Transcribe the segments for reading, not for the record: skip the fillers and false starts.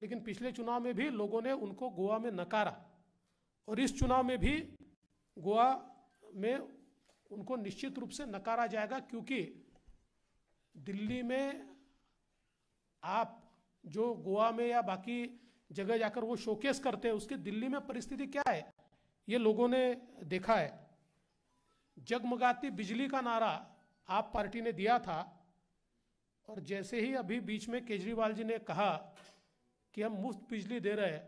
लेकिन पिछले चुनाव में भी लोगों ने उनको गोवा में नकारा, और इस चुनाव में भी गोवा में उनको निश्चित रूप से नकारा जाएगा, क्योंकि दिल्ली में आप जो गोवा में या बाकी जगह जाकर वो शोकेस करते हैं, उसकी दिल्ली में परिस्थिति क्या है ये लोगों ने देखा है। जगमगाती बिजली का नारा आप पार्टी ने दिया था, और जैसे ही अभी बीच में केजरीवाल जी ने कहा कि हम मुफ्त बिजली दे रहे हैं,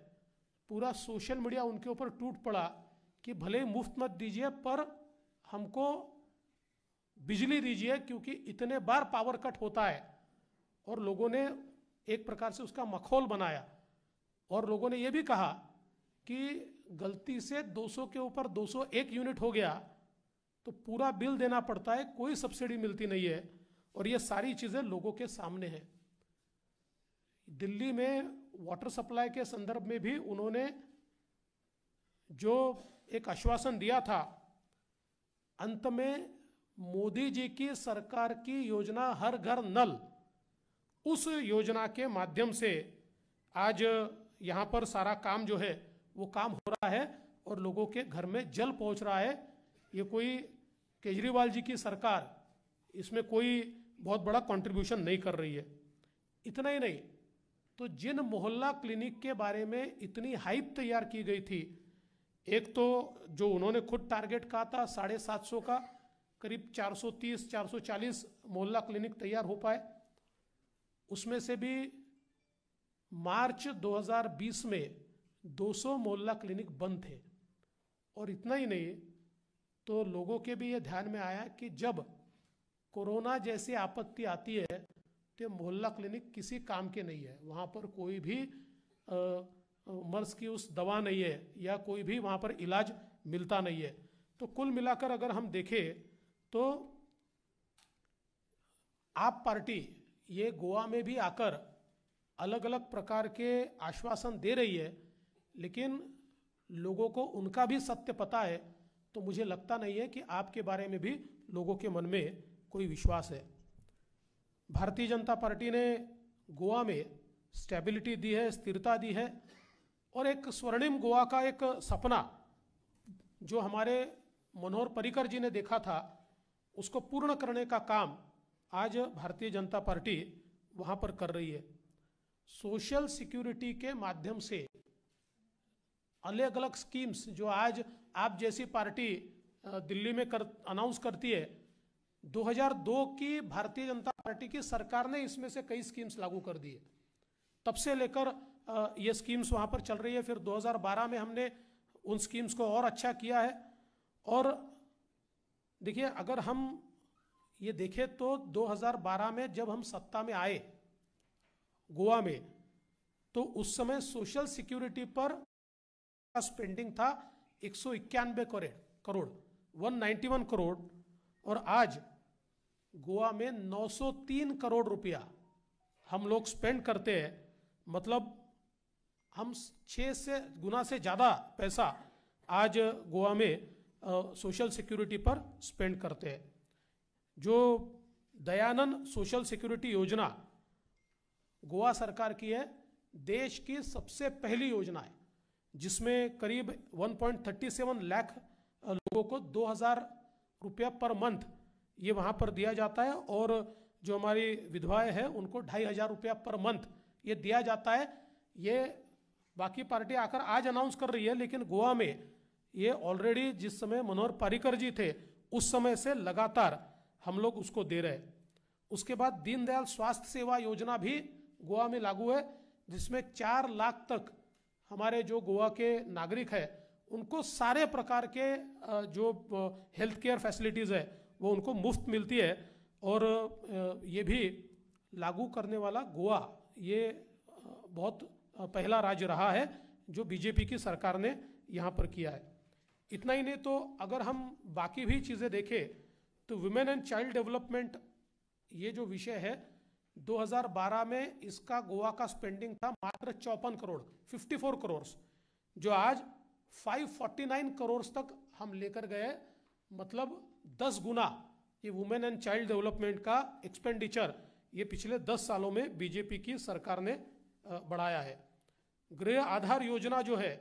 पूरा सोशल मीडिया उनके ऊपर टूट पड़ा कि भले ही मुफ्त मत दीजिए पर हमको बिजली दीजिए, क्योंकि इतने बार पावर कट होता है। और लोगों ने एक प्रकार से उसका मखौल बनाया, और लोगों ने यह भी कहा कि गलती से 200 के ऊपर 201 यूनिट हो गया तो पूरा बिल देना पड़ता है, कोई सब्सिडी मिलती नहीं है, और ये सारी चीजें लोगों के सामने हैं। दिल्ली में वाटर सप्लाई के संदर्भ में भी उन्होंने जो एक आश्वासन दिया था, अंत में मोदी जी की सरकार की योजना हर घर नल, उस योजना के माध्यम से आज यहां पर सारा काम जो है वो काम हो रहा है और लोगों के घर में जल पहुंच रहा है। ये कोई केजरीवाल जी की सरकार इसमें कोई बहुत बड़ा कंट्रीब्यूशन नहीं कर रही है। इतना ही नहीं, तो जिन मोहल्ला क्लिनिक के बारे में इतनी हाइप तैयार की गई थी, एक तो जो उन्होंने खुद टारगेट कहा था 750 का, करीब 430-440 मोहल्ला क्लिनिक तैयार हो पाए, उसमें से भी मार्च 2020 में 200 मोहल्ला क्लिनिक बंद थे। और इतना ही नहीं, तो लोगों के भी ये ध्यान में आया कि जब कोरोना जैसी आपत्ति आती है तो मोहल्ला क्लिनिक किसी काम के नहीं है, वहाँ पर कोई भी मर्स की उस दवा नहीं है या कोई भी वहाँ पर इलाज मिलता नहीं है। तो कुल मिलाकर अगर हम देखें तो आप पार्टी ये गोवा में भी आकर अलग अलग प्रकार के आश्वासन दे रही है, लेकिन लोगों को उनका भी सत्य पता है। तो मुझे लगता नहीं है कि आपके बारे में भी लोगों के मन में कोई विश्वास है। भारतीय जनता पार्टी ने गोवा में स्टेबिलिटी दी है, स्थिरता दी है, और एक स्वर्णिम गोवा का एक सपना जो हमारे मनोहर पर्रिकर जी ने देखा था, उसको पूर्ण करने का काम आज भारतीय जनता पार्टी वहां पर कर रही है। सोशल सिक्योरिटी के माध्यम से अलग अलग स्कीम्स जो आज आप जैसी पार्टी दिल्ली में अनाउंस करती है, 2002 की भारतीय जनता पार्टी की सरकार ने इसमें से कई स्कीम्स लागू कर दी है। तब से लेकर ये स्कीम्स वहां पर चल रही है। फिर 2012 में हमने उन स्कीम्स को और अच्छा किया है। और देखिए, अगर हम ये देखें तो 2012 में जब हम सत्ता में आए गोवा में, तो उस समय सोशल सिक्योरिटी पर स्पेंडिंग था 191 करोड़ 191 करोड़, और आज गोवा में 903 करोड़ रुपया हम लोग स्पेंड करते हैं। मतलब हम 6 गुना से ज़्यादा पैसा आज गोवा में सोशल सिक्योरिटी पर स्पेंड करते हैं। जो दयानंद सोशल सिक्योरिटी योजना गोवा सरकार की है, देश की सबसे पहली योजना है, जिसमें करीब 1.37 लाख लोगों को 2000 रुपया पर मंथ ये वहाँ पर दिया जाता है, और जो हमारी विधवाएं हैं उनको 2500 रुपया पर मंथ ये दिया जाता है। ये बाकी पार्टी आकर आज अनाउंस कर रही है, लेकिन गोवा में ये ऑलरेडी जिस समय मनोहर पर्रिकर जी थे उस समय से लगातार हम लोग उसको दे रहे हैं। उसके बाद दीनदयाल स्वास्थ्य सेवा योजना भी गोवा में लागू है, जिसमें 4 लाख तक हमारे जो गोवा के नागरिक हैं उनको सारे प्रकार के जो हेल्थ केयर फैसिलिटीज़ है वो उनको मुफ्त मिलती है। और ये भी लागू करने वाला गोवा ये बहुत पहला राज्य रहा है जो बीजेपी की सरकार ने यहाँ पर किया है। इतना ही नहीं, तो अगर हम बाकी भी चीज़ें देखें तो वुमेन एंड चाइल्ड डेवलपमेंट ये जो विषय है, 2012 में इसका गोवा का स्पेंडिंग था मात्र 54 करोड़, जो आज 549 करोड़ तक हम लेकर गए। मतलब 10 गुना ये वुमेन एंड चाइल्ड डेवलपमेंट का एक्सपेंडिचर ये पिछले 10 सालों में बीजेपी की सरकार ने बढ़ाया है। गृह आधार योजना जो है,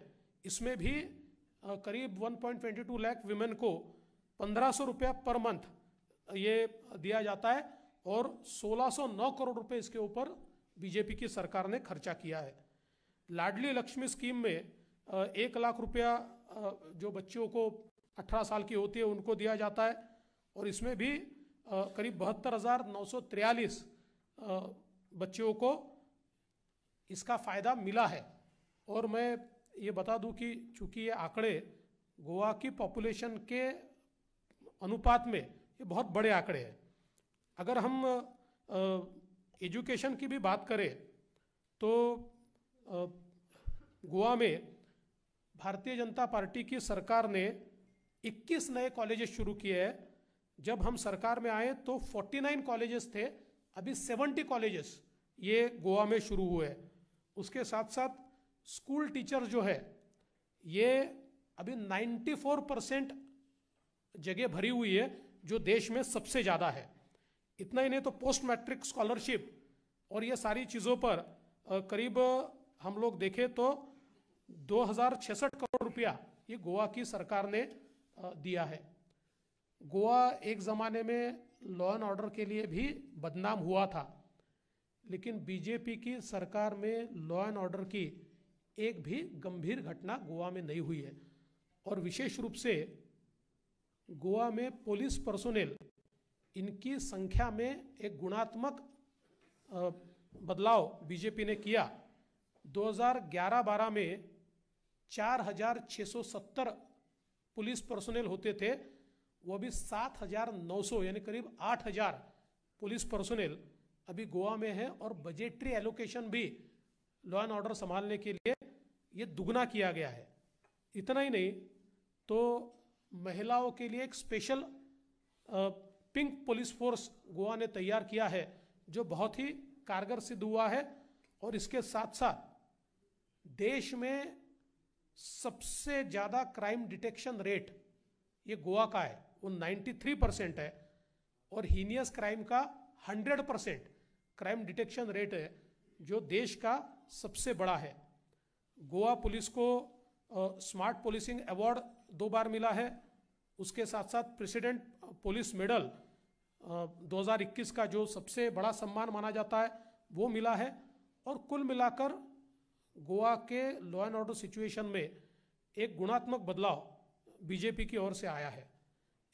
इसमें भी करीब 1.22 लाख विमेन को 1500 रुपया पर मंथ ये दिया जाता है, और 1609 करोड़ रुपए इसके ऊपर बीजेपी की सरकार ने खर्चा किया है। लाडली लक्ष्मी स्कीम में 1 लाख रुपया जो बच्चियों को 18 साल की होती है उनको दिया जाता है, और इसमें भी करीब 72,943 बच्चियों को इसका फायदा मिला है। और मैं ये बता दूं कि चूंकि ये आंकड़े गोवा की पॉपुलेशन के अनुपात में ये बहुत बड़े आंकड़े हैं। अगर हम एजुकेशन की भी बात करें तो गोवा में भारतीय जनता पार्टी की सरकार ने 21 नए कॉलेजेस शुरू किए हैं। जब हम सरकार में आए तो 49 कॉलेजेस थे, अभी 70 कॉलेजेस ये गोवा में शुरू हुए। उसके साथ साथ स्कूल टीचर जो है ये अभी 94% जगह भरी हुई है, जो देश में सबसे ज़्यादा है। इतना ही नहीं तो पोस्ट मैट्रिक स्कॉलरशिप और ये सारी चीज़ों पर करीब हम लोग देखें तो 2066 करोड़ रुपया ये गोवा की सरकार ने दिया है। गोवा एक ज़माने में लॉ एंड ऑर्डर के लिए भी बदनाम हुआ था, लेकिन बीजेपी की सरकार में लॉ एंड ऑर्डर की एक भी गंभीर घटना गोवा में नहीं हुई है। और विशेष रूप से गोवा में पुलिस पर्सोनेल, इनकी संख्या में एक गुणात्मक बदलाव बीजेपी ने किया। 2011-12 में 4,670 पुलिस पर्सोनेल होते थे, वो भी 7,900 यानी करीब 8,000 पुलिस पर्सोनेल अभी गोवा में है। और बजटरी एलोकेशन भी लॉ एंड ऑर्डर संभालने के लिए ये दुगना किया गया है। इतना ही नहीं तो महिलाओं के लिए एक special pink police force Goa ने तैयार किया है, जो बहुत ही कारगर सिद्ध हुआ है। और इसके साथ साथ देश में सबसे ज़्यादा क्राइम डिटेक्शन रेट ये गोवा का है, वो 93% है। और हीनियस क्राइम का 100% क्राइम डिटेक्शन रेट है, जो देश का सबसे बड़ा है। गोवा पुलिस को स्मार्ट पुलिसिंग अवार्ड 2 बार मिला है। उसके साथ साथ प्रेसिडेंट पुलिस मेडल 2021 का जो सबसे बड़ा सम्मान माना जाता है वो मिला है। और कुल मिलाकर गोवा के लॉ एंड ऑर्डर सिचुएशन में एक गुणात्मक बदलाव बीजेपी की ओर से आया है।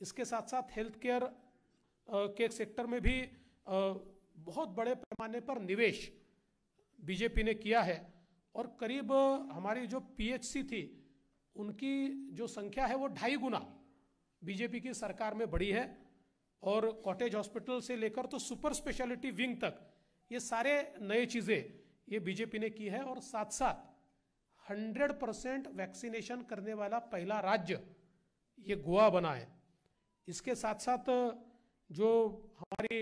इसके साथ साथ हेल्थ केयर के सेक्टर में भी बहुत बड़े पैमाने पर निवेश बीजेपी ने किया है। और करीब हमारी जो पीएचसी थी उनकी जो संख्या है वो 2.5 गुना बीजेपी की सरकार में बढ़ी है। और कॉटेज हॉस्पिटल से लेकर तो सुपर स्पेशलिटी विंग तक ये सारे नए चीज़ें ये बीजेपी ने की है। और साथ साथ 100% वैक्सीनेशन करने वाला पहला राज्य ये गोवा बना है। इसके साथ साथ जो हमारी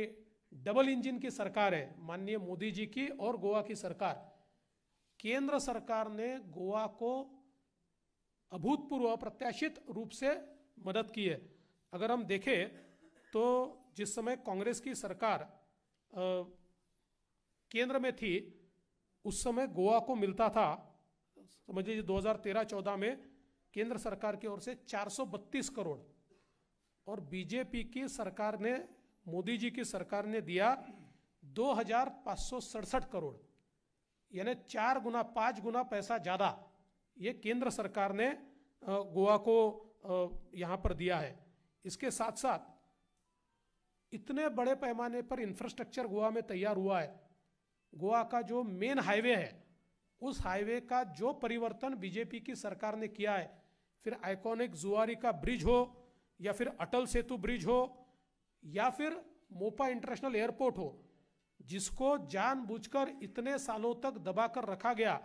डबल इंजन की सरकार है, माननीय मोदी जी की और गोवा की सरकार, केंद्र सरकार ने गोवा को अभूतपूर्व अप्रत्याशित रूप से मदद की है। अगर हम देखें तो जिस समय कांग्रेस की सरकार केंद्र में थी उस समय गोवा को मिलता था, समझ लीजिए 2013-14 में केंद्र सरकार की ओर से 432 करोड़, और बीजेपी की सरकार ने, मोदी जी की सरकार ने दिया 2,567 करोड़, यानी 4 गुना 5 गुना पैसा ज़्यादा ये केंद्र सरकार ने गोवा को यहाँ पर दिया है। इसके साथ साथ इतने बड़े पैमाने पर इंफ्रास्ट्रक्चर गोवा में तैयार हुआ है। गोवा का जो मेन हाईवे है उस हाईवे का जो परिवर्तन बीजेपी की सरकार ने किया है, फिर आइकॉनिक जुआरी का ब्रिज हो या फिर अटल सेतु ब्रिज हो या फिर मोपा इंटरनेशनल एयरपोर्ट हो, जिसको जानबूझकर इतने सालों तक दबाकर रखा गया,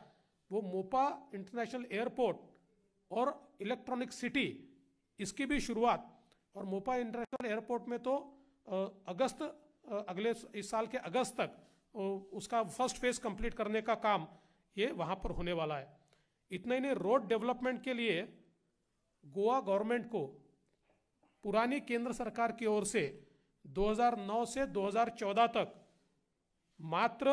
वो मोपा इंटरनेशनल एयरपोर्ट और इलेक्ट्रॉनिक सिटी, इसकी भी शुरुआत। और मोपा इंटरनेशनल एयरपोर्ट में तो अगस्त, अगले इस साल के अगस्त तक उसका फर्स्ट फेज कंप्लीट करने का काम ये वहाँ पर होने वाला है। इतना ही नहीं, रोड डेवलपमेंट के लिए गोवा गवर्नमेंट को पुरानी केंद्र सरकार की ओर से 2009 से 2014 तक मात्र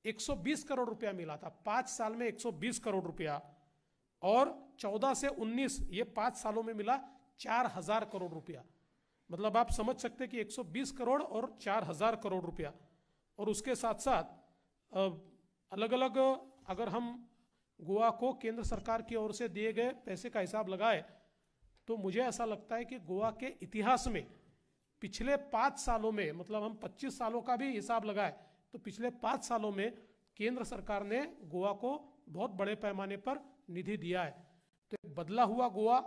120 करोड़ रुपया मिला था, 5 साल में 120 करोड़ रुपया, और 14 से 19 ये 5 सालों में मिला 4000 करोड़ रुपया। मतलब आप समझ सकते हैं कि 120 करोड़ और 4000 करोड़ रुपया। और उसके साथ साथ अलग अलग अगर हम गोवा को केंद्र सरकार की ओर से दिए गए पैसे का हिसाब लगाए तो मुझे ऐसा लगता है कि गोवा के इतिहास में पिछले 5 सालों में, मतलब हम 25 सालों का भी हिसाब लगाए तो पिछले 5 सालों में केंद्र सरकार ने गोवा को बहुत बड़े पैमाने पर निधि दिया है। तो एक बदला हुआ गोवा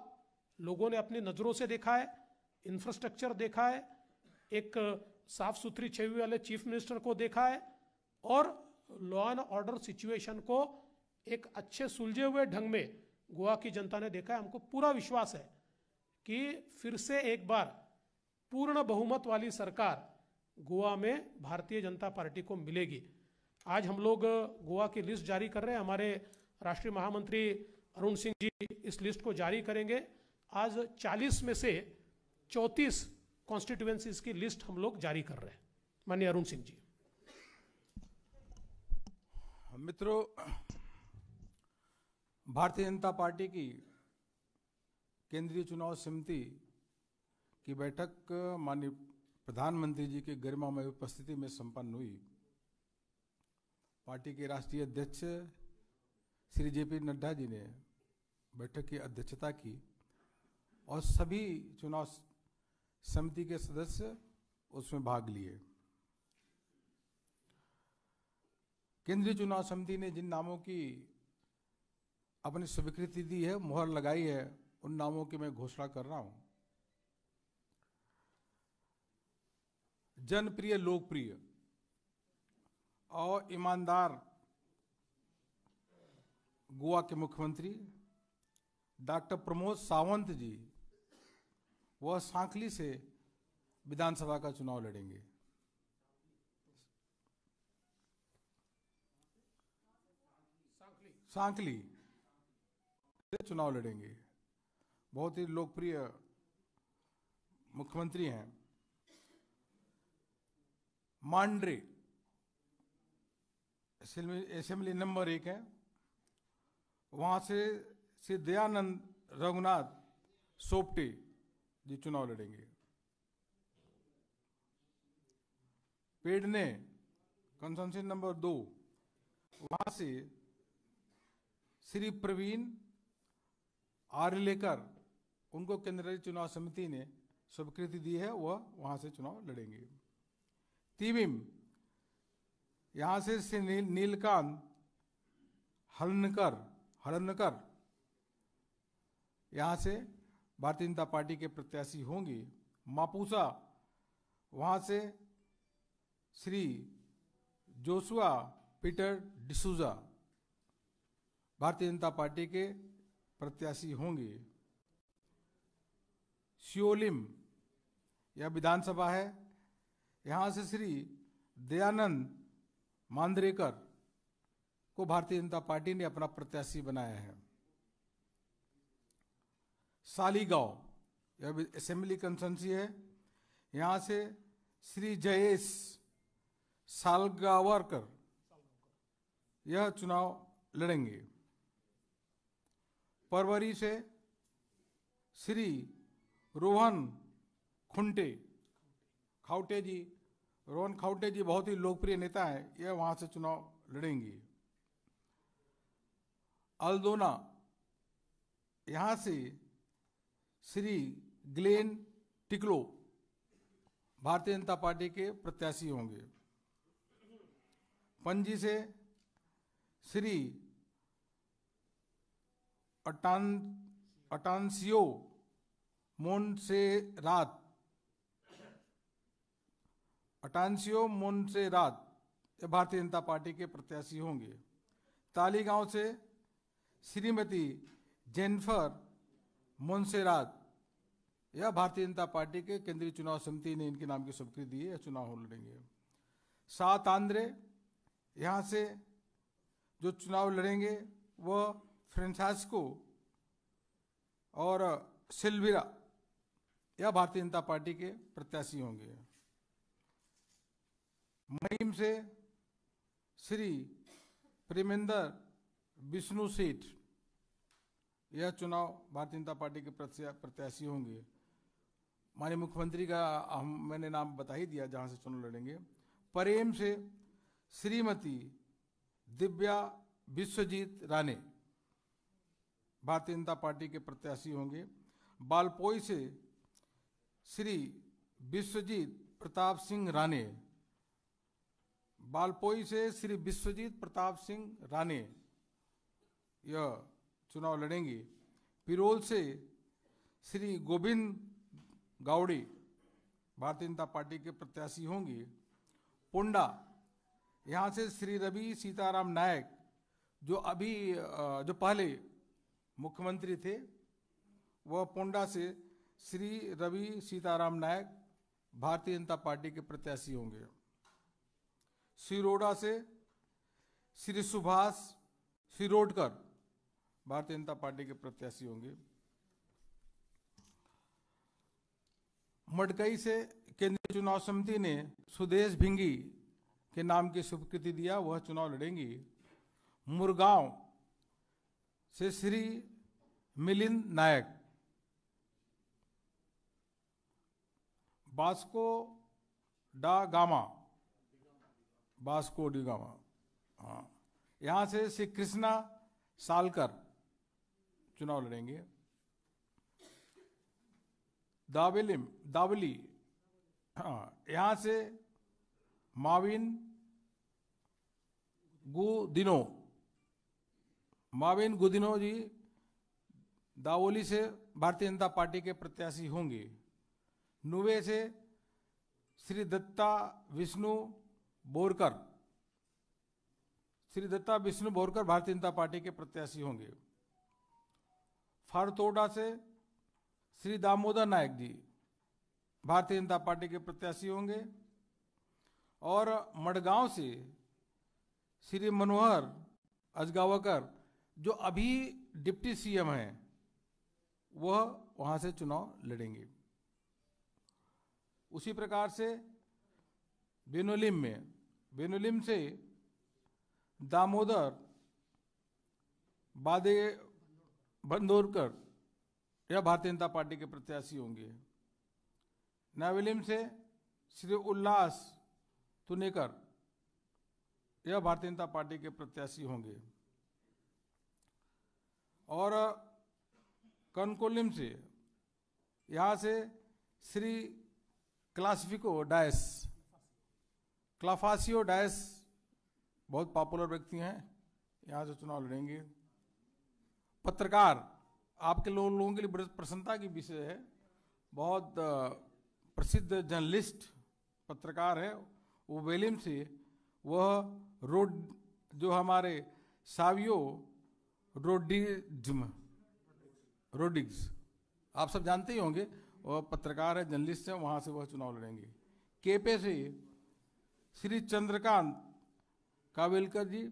लोगों ने अपनी नज़रों से देखा है, इंफ्रास्ट्रक्चर देखा है, एक साफ सुथरी छवि वाले चीफ मिनिस्टर को देखा है, और लॉ एंड ऑर्डर सिचुएशन को एक अच्छे सुलझे हुए ढंग में गोवा की जनता ने देखा है। हमको पूरा विश्वास है कि फिर से एक बार पूर्ण बहुमत वाली सरकार गोवा में भारतीय जनता पार्टी को मिलेगी। आज हम लोग गोवा की लिस्ट जारी कर रहे हैं, हमारे राष्ट्रीय महामंत्री अरुण सिंह जी इस लिस्ट को जारी करेंगे। आज 40 में से 34 कॉन्स्टिट्यूएंसीज की लिस्ट हम लोग जारी कर रहे हैं। माननीय अरुण सिंह जी। मित्रों, भारतीय जनता पार्टी की केंद्रीय चुनाव समिति की बैठक माननीय प्रधानमंत्री जी की गरिमामय उपस्थिति में संपन्न हुई। पार्टी के राष्ट्रीय अध्यक्ष श्री जेपी नड्डा जी ने बैठक की अध्यक्षता की और सभी चुनाव समिति के सदस्य उसमें भाग लिए। केंद्रीय चुनाव समिति ने जिन नामों की अपनी स्वीकृति दी है, मुहर लगाई है, उन नामों की मैं घोषणा कर रहा हूं। जनप्रिय, लोकप्रिय और ईमानदार गोवा के मुख्यमंत्री डॉक्टर प्रमोद सावंत जी, वह सांकली से विधानसभा का चुनाव लड़ेंगे। सांकली से चुनाव लड़ेंगे। बहुत ही लोकप्रिय मुख्यमंत्री हैं। मांड्रे असेंबली नंबर 1 है, वहां से श्री दयानंद रघुनाथ सोपटे जी चुनाव लड़ेंगे। पेडने कंसंसी नंबर 2, वहां से श्री प्रवीण आर्लेकर, उनको केंद्रीय चुनाव समिति ने स्वीकृति दी है, वह वहां से चुनाव लड़ेंगे। तीविम, यहां से श्री नीलकांत हलनकर यहां से भारतीय जनता पार्टी के प्रत्याशी होंगे। मापुसा, वहां से Shri Joshua Peter D'Souza Bharatiya Janata party के प्रत्याशी होंगे। शियोलिम, यह विधानसभा है, यहां से श्री दयानंद मांद्रेकर को भारतीय जनता पार्टी ने अपना प्रत्याशी बनाया है। सालीगांव, यह असेंबली कंसंसी है, यहां से श्री जयेश सालगावरकर यह चुनाव लड़ेंगे। परवरी से श्री रोहन खाउटे जी, रोहन खाउटे जी बहुत ही लोकप्रिय नेता है, यह वहां से चुनाव लड़ेंगे। अल्दोना, यहां से श्री ग्लेन टिकलो भारतीय जनता पार्टी के प्रत्याशी होंगे। पणजी से श्री अटांसियो मोन्सेरात भारतीय जनता पार्टी के प्रत्याशी होंगे। तालीगांव से श्रीमती जेनिफर मोन्सेरात, यह भारतीय जनता पार्टी के केंद्रीय चुनाव समिति ने इनके नाम की स्वीकृति दी है, चुनाव लड़ेंगे। 7 आंध्रे, यहां से जो चुनाव लड़ेंगे वह फ्रांसिस्को और सिल्विरा, यह भारतीय जनता पार्टी के प्रत्याशी होंगे। महिम से श्री प्रेमेंद्र विष्णु सेठ, यह चुनाव भारतीय जनता पार्टी के प्रत्याशी होंगे। माननीय मुख्यमंत्री का मैंने नाम बता ही दिया जहां से चुनाव लड़ेंगे। परेम से श्रीमती दिव्या विश्वजीत राणे भारतीय जनता पार्टी के प्रत्याशी होंगे। बालपोई से श्री विश्वजीत प्रताप सिंह राणे, बालपोई से श्री विश्वजीत प्रताप सिंह राणे यह चुनाव लड़ेंगे। पिरोल से श्री गोविंद गावड़े भारतीय जनता पार्टी के प्रत्याशी होंगे। पुंडा यहाँ से श्री रवि सीताराम नायक, जो पहले मुख्यमंत्री थे, वह पुंडा से श्री रवि सीताराम नायक भारतीय जनता पार्टी के प्रत्याशी होंगे। सिरोड़ा से श्री सुभाष सिरोडकर भारतीय जनता पार्टी के प्रत्याशी होंगे। मडकई से केंद्रीय चुनाव समिति ने सुदेश भिंगी के नाम की स्वीकृति दिया, वह चुनाव लड़ेंगी। मुरगांव से श्री मिलिंद नायक, बास्को डी गामा, हाँ, यहाँ से श्री कृष्णा सालकर चुनाव लड़ेंगे। दावली, हाँ, यहाँ से माविन गुदिनो जी दावोली से भारतीय जनता पार्टी के प्रत्याशी होंगे। नुवे से श्री दत्ता विष्णु बोरकर भारतीय जनता पार्टी के प्रत्याशी होंगे। फारतोड़ा से श्री दामोदर नायक जी भारतीय जनता पार्टी के प्रत्याशी होंगे। और मडगांव से श्री मनोहर अजगावकर, जो अभी डिप्टी सीएम हैं, वह वहां से चुनाव लड़ेंगे। उसी प्रकार से बेनोलिम से दामोदर बादे बंदोरकर, यह भारतीय जनता पार्टी के प्रत्याशी होंगे। नावेलिम से श्री उल्लास तुनेकर, यह भारतीय जनता पार्टी के प्रत्याशी होंगे। और कनकोलिम से यहाँ से श्री क्लाफासियो डायस बहुत पॉपुलर व्यक्ति हैं, यहाँ से चुनाव लड़ेंगे। पत्रकार आपके लोगों के लिए बड़ी प्रसन्नता की विषय है, बहुत प्रसिद्ध जर्नलिस्ट पत्रकार है वो वेलिम से, वह जो हमारे सावियो रोडिग्स आप सब जानते ही होंगे, वह पत्रकार है, जर्नलिस्ट है, वहाँ से वह चुनाव लड़ेंगे। केपे से श्री चंद्रकांत कावेलकर जी,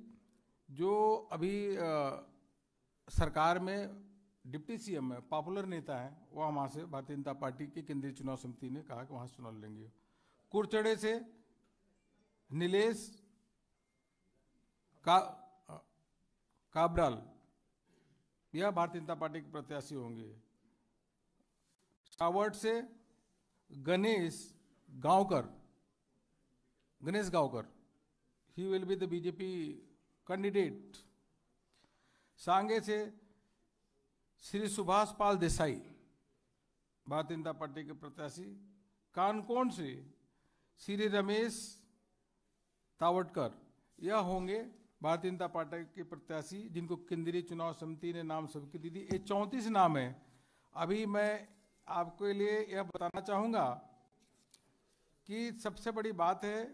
जो अभी सरकार में डिप्टी सीएम है, पॉपुलर नेता है, वह वहाँ से भारतीय जनता पार्टी की केंद्रीय चुनाव समिति ने कहा कि वहाँ से चुनाव लड़ेंगे। कुरचड़े से नीलेश काब्राल, यह भारतीय जनता पार्टी के प्रत्याशी होंगे। सावर्ट से Ganesh Gaonkar, he will be the BJP candidate. Sanguem से श्री सुभाष पाल देसाई भारतीय जनता पार्टी के प्रत्याशी। कानकोण से श्री रमेश तावटकर, यह होंगे भारतीय जनता पार्टी के प्रत्याशी जिनको केंद्रीय चुनाव समिति ने नाम स्वीकृति दी। ये 34 नाम है। अभी मैं आपके लिए यह बताना चाहूँगा कि सबसे बड़ी बात है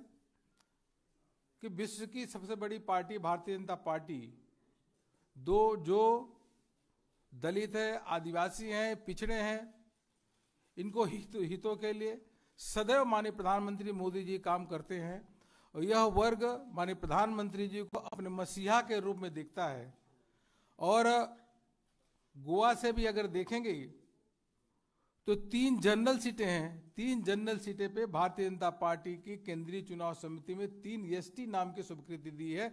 कि विश्व की सबसे बड़ी पार्टी भारतीय जनता पार्टी, जो दलित है, आदिवासी हैं, पिछड़े हैं, इनको हितों के लिए सदैव माननीय प्रधानमंत्री मोदी जी काम करते हैं। और यह वर्ग माननीय प्रधानमंत्री जी को अपने मसीहा के रूप में देखता है। और गोवा से भी अगर देखेंगे तो 3 जनरल सीटें हैं। 3 जनरल सीटें पे भारतीय जनता पार्टी की केंद्रीय चुनाव समिति में 3 एसटी नाम की स्वीकृति दी है।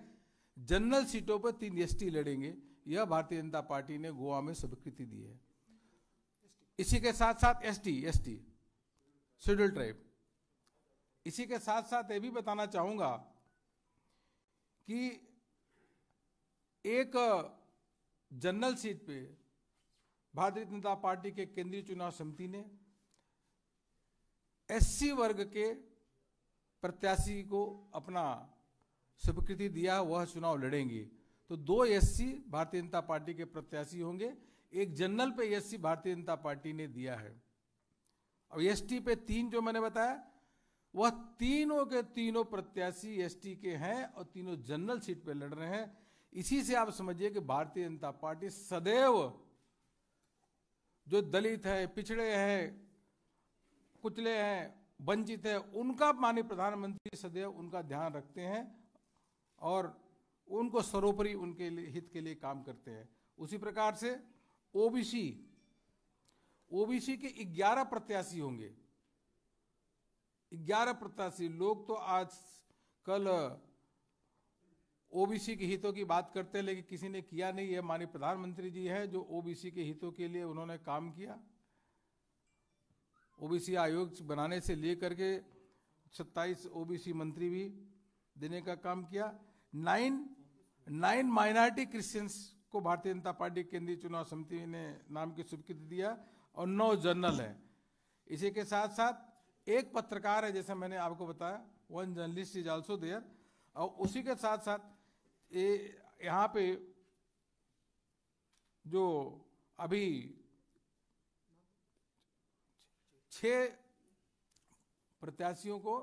जनरल सीटों पर 3 एसटी लड़ेंगे, यह भारतीय जनता पार्टी ने गोवा में स्वीकृति दी है। इसी के साथ साथ एसटी शेड्यूल ट्राइब। इसी के साथ साथ ये भी बताना चाहूंगा कि एक जनरल सीट पे भारतीय जनता पार्टी के केंद्रीय चुनाव समिति ने एससी वर्ग के प्रत्याशी को अपना स्वीकृति दिया, वह चुनाव लड़ेंगे। तो 2 एससी भारतीय जनता पार्टी के प्रत्याशी होंगे, एक जनरल पे एससी भारतीय जनता पार्टी ने दिया है। और एसटी पे 3 जो मैंने बताया, वह तीनों के तीनों प्रत्याशी एसटी के हैं और तीनों जनरल सीट पे लड़ रहे हैं। इसी से आप समझिए कि भारतीय जनता पार्टी सदैव जो दलित है, पिछड़े हैं, कुचले हैं, वंचित है, उनका माननीय प्रधानमंत्री सदैव उनका ध्यान रखते हैं और उनको सर्वोपरि उनके हित के लिए काम करते हैं। उसी प्रकार से ओबीसी के 11 प्रत्याशी होंगे। 11 प्रत्याशी। लोग तो आज कल ओबीसी के हितों की बात करते हैं, लेकिन किसी ने किया नहीं। है माननीय प्रधानमंत्री जी हैं जो ओबीसी के हितों के लिए उन्होंने काम किया। ओबीसी आयोग बनाने से लेकर के 27 ओबीसी मंत्री भी देने का काम किया। 9 माइनॉरिटी क्रिश्चियंस को भारतीय जनता पार्टी केंद्रीय चुनाव समिति ने नाम की स्वीकृति दिया और 9 जनरल है। इसी के साथ साथ एक पत्रकार है, जैसे मैंने आपको बताया, 1 जर्नलिस्ट इज आल्सो देयर। और उसी के साथ साथ यहाँ पे जो अभी 6 प्रत्याशियों को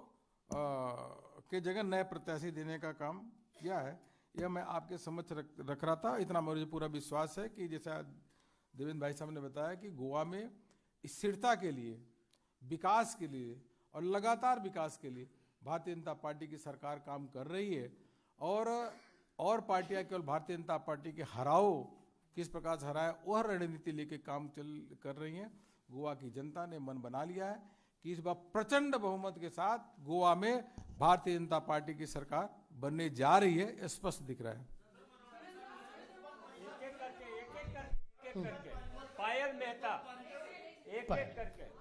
के जगह नए प्रत्याशी देने का काम किया है। यह मैं आपके समक्ष रख रहा था। इतना मुझे पूरा विश्वास है कि जैसा देवेंद्र भाई साहब ने बताया कि गोवा में स्थिरता के लिए, विकास के लिए और लगातार विकास के लिए भारतीय जनता पार्टी की सरकार काम कर रही है। और पार्टियां केवल भारतीय जनता पार्टी के हराओ, किस प्रकार से हराए, वह रणनीति लेके काम कर रही हैं। गोवा की जनता ने मन बना लिया है कि इस बार प्रचंड बहुमत के साथ गोवा में भारतीय जनता पार्टी की सरकार बनने जा रही है, स्पष्ट दिख रहा है। एक एक करके पायल मेहता एक एक करके